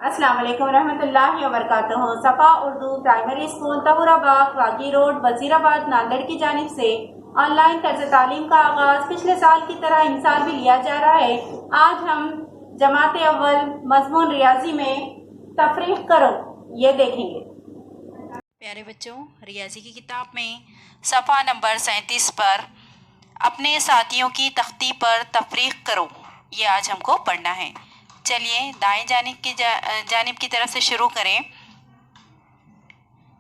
अस्सलाम वालेकुम रहमतुल्लाहि व बरकातुहू। सफ़ा Urdu primary school Tahurabagh वागी road Wazirabad Nanded की जानिब से ऑनलाइन तर्ज तालीम का आगाज पिछले साल की तरह इन साल भी लिया जा रहा है। आज हम जमात अव्वल मजमून रियाजी में तफरीक करो ये देखेंगे। प्यारे बच्चों, रियाजी की किताब में सफ़ा नंबर 37 पर अपने साथियों की तख्ती पर तफरीक करो ये आज हमको पढ़ना है। चलिए दाएं जानिब की तरफ से शुरू करें।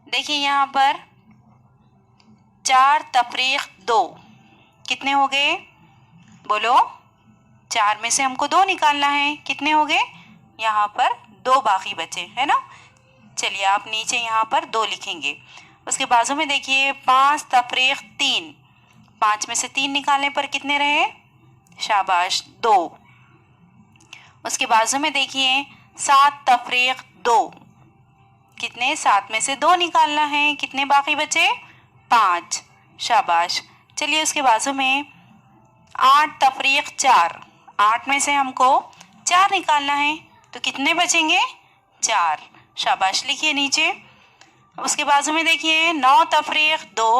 देखिए यहाँ पर 4 तफरीक 2 कितने हो गए? बोलो। 4 में से हमको 2 निकालना है। कितने हो गए? यहाँ पर 2 बाकी बचे है ना। चलिए आप नीचे यहाँ पर 2 लिखेंगे। उसके बाजू में देखिए 5 तफरीक 3, 5 में से 3 निकालने पर कितने रहे? शाबाश 2। उसके बाजू में देखिए 7 तफरीक 2, कितने? 7 में से 2 निकालना है। कितने बाकी बचे? 5, शाबाश। चलिए उसके बाजू में 8 तफरीक 4, 8 में से हमको 4 निकालना है तो कितने बचेंगे? 4, शाबाश। लिखिए नीचे। उसके बाजू में देखिए 9 तफरीक 2,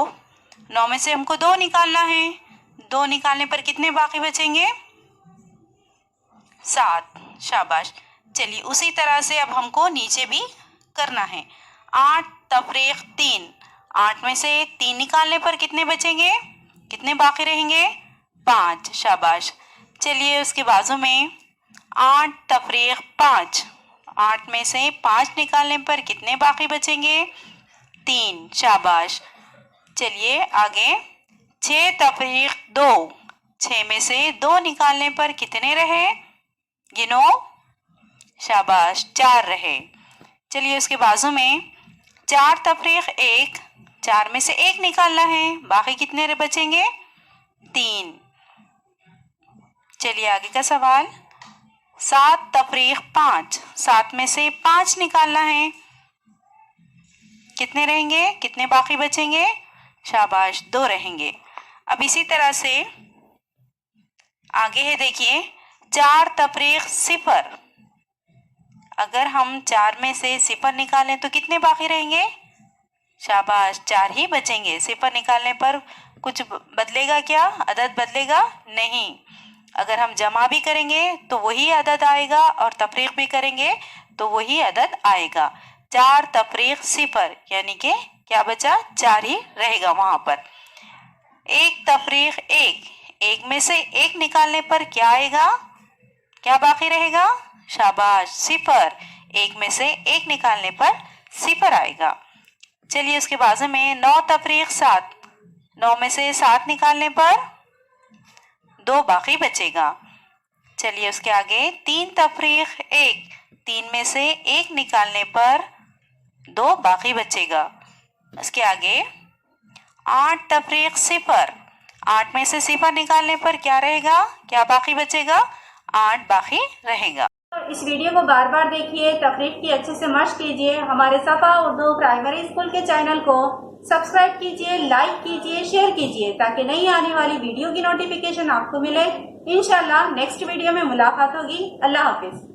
9 में से हमको 2 निकालना है। 2 निकालने पर कितने बाकी बचेंगे? 7, शाबाश। चलिए उसी तरह से अब हमको नीचे भी करना है। 8 तफरीक 3, 8 में से 3 निकालने पर कितने बचेंगे? कितने बाकी रहेंगे? 5, शाबाश। चलिए उसके बाजू में 8 तफरीक 5, 8 में से 5 निकालने पर कितने बाकी बचेंगे? 3, शाबाश। चलिए आगे 6 तफरीक 2, 6 में से 2 निकालने पर कितने रहे? गिनो, शाबाश, 4 रहे। चलिए उसके बाजू में 4 तफरीक 1, 4 में से 1 निकालना है। बाकी कितने बचेंगे? 3। चलिए आगे का सवाल 7 तफरीक 5, 7 में से 5 निकालना है। कितने रहेंगे? कितने बाकी बचेंगे? शाबाश, 2 रहेंगे। अब इसी तरह से आगे है देखिए 4 तफरीक 0, अगर हम 4 में से 0 निकालें तो कितने बाकी रहेंगे? शाबाश, 4 ही बचेंगे। 0 निकालने पर कुछ बदलेगा क्या? अदद बदलेगा नहीं। अगर हम जमा भी करेंगे तो वही अदद आएगा और तफरीक भी करेंगे तो वही अदद आएगा। 4 तफरीक 0 यानी कि क्या बचा? 4 ही रहेगा वहां पर। 1 तफरीक 1, 1 में से 1 निकालने पर क्या आएगा? क्या बाकी रहेगा? शाबाश, 0। 1 में से 1 निकालने पर 0 आएगा। चलिए उसके बाजू में 9 तफरीक 7, 9 में से 7 निकालने पर 2 बाकी बचेगा। चलिए उसके आगे 3 तफरीक 1, 3 में से 1 निकालने पर 2 बाकी बचेगा। उसके आगे 8 तफरीक 0, 8 में से 0 निकालने पर क्या रहेगा? क्या बाकी बचेगा? 8 बाकी रहेगा। इस वीडियो को बार बार देखिए, तफरीक की अच्छे से मश्क कीजिए। हमारे सफ़ा उर्दू प्राइमरी स्कूल के चैनल को सब्सक्राइब कीजिए, लाइक कीजिए, शेयर कीजिए ताकि नई आने वाली वीडियो की नोटिफिकेशन आपको मिले। इंशाल्लाह नेक्स्ट वीडियो में मुलाकात होगी। अल्लाह हाफिज।